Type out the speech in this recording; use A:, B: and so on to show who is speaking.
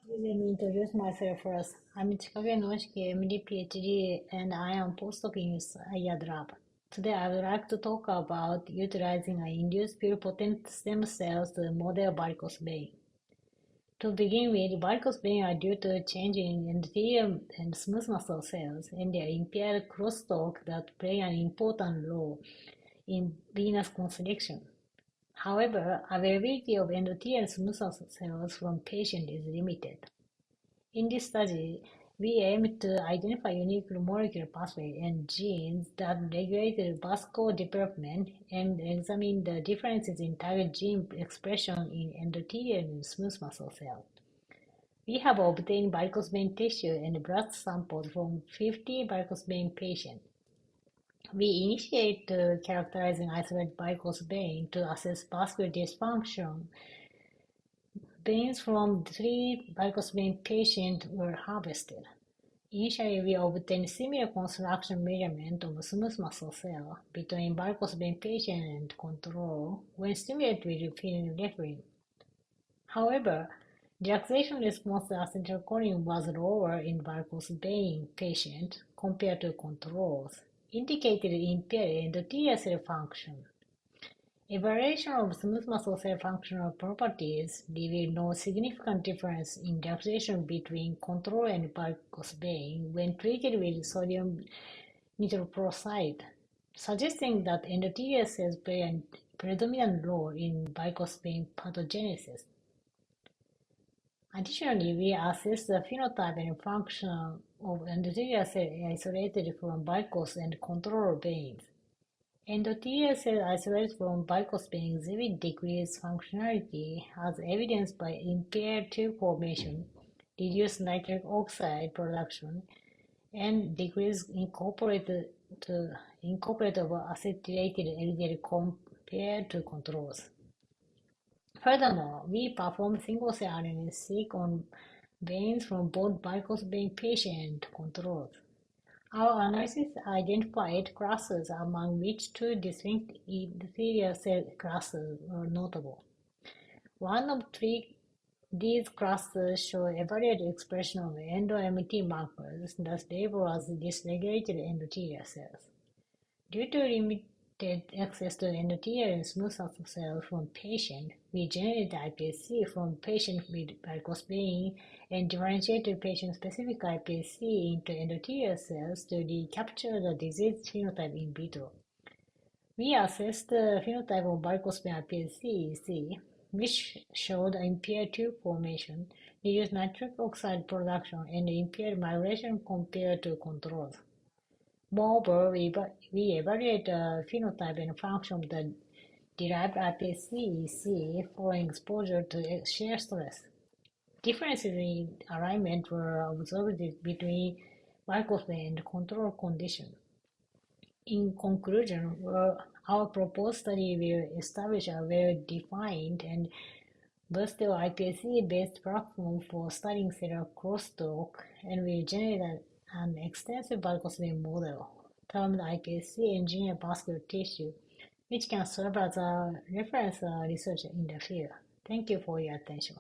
A: Let me introduce myself first. I'm Chikage Noishiki, MD, PhD, and I am postdoc in IAD lab. Today, I would like to talk about utilizing induced pluripotent stem cells to model varicose vein. To begin with, varicose veins are due to change in endothelium and smooth muscle cells and their impaired crosstalk that play an important role in venous constriction. However, availability of endothelial smooth muscle cells from patients is limited. In this study, we aim to identify unique molecular pathways and genes that regulate vascular development and examine the differences in target gene expression in endothelial and smooth muscle cells. We have obtained varicose vein tissue and blood samples from 50 varicose vein patients. We initiate characterizing isolated varicose vein to assess vascular dysfunction. Veins from 3 varicose vein patients were harvested. Initially, we obtained similar construction measurement of smooth muscle cell between varicose vein patient and control when stimulated with phenylephrine. However, the relaxation response to acetylcholine was lower in varicose vein patients compared to controls, indicating impaired endothelial cell function. Evaluation of smooth muscle cell functional properties revealed no significant difference in relaxation between control and varicose vein when treated with sodium nitroprusside, suggesting that endothelial cells play a predominant role in varicose vein pathogenesis. Additionally, we assessed the phenotype and function of endothelial cells isolated from varicose and control veins. Endothelial cells isolated from varicose veins exhibit decreased functionality as evidenced by impaired tube formation, reduced nitric oxide production, and decreased incorporate of acetylated LDL compared to controls. Furthermore, we performed single-cell RNA-seq on veins from both varicose vein patients and controls. Our analysis identified clusters among which 2 distinct endothelial cell clusters were notable. One of 3 these clusters show elevated expression of endo-MT markers that label as dysregulated endothelial cells. Due to limited access to endothelial and smooth muscle cells from patients, we generated iPSC from patients with varicose vein and differentiated patient-specific iPSC into endothelial cells to recapture the disease phenotype in vitro. We assessed the phenotype of varicose vein iPSC, which showed impaired tube formation, reduced nitric oxide production, and impaired migration compared to controls. Moreover, we evaluate the phenotype and function of the derived iPSC following exposure to shear stress. Differences in alignment were observed between varicose vein and control condition. In conclusion, our proposed study will establish a well-defined and versatile iPSC-based platform for studying cellular crosstalk and will generate an extensive varicose vein model termed iPSC engineered vascular tissue, which can serve as a reference research in the field. Thank you for your attention.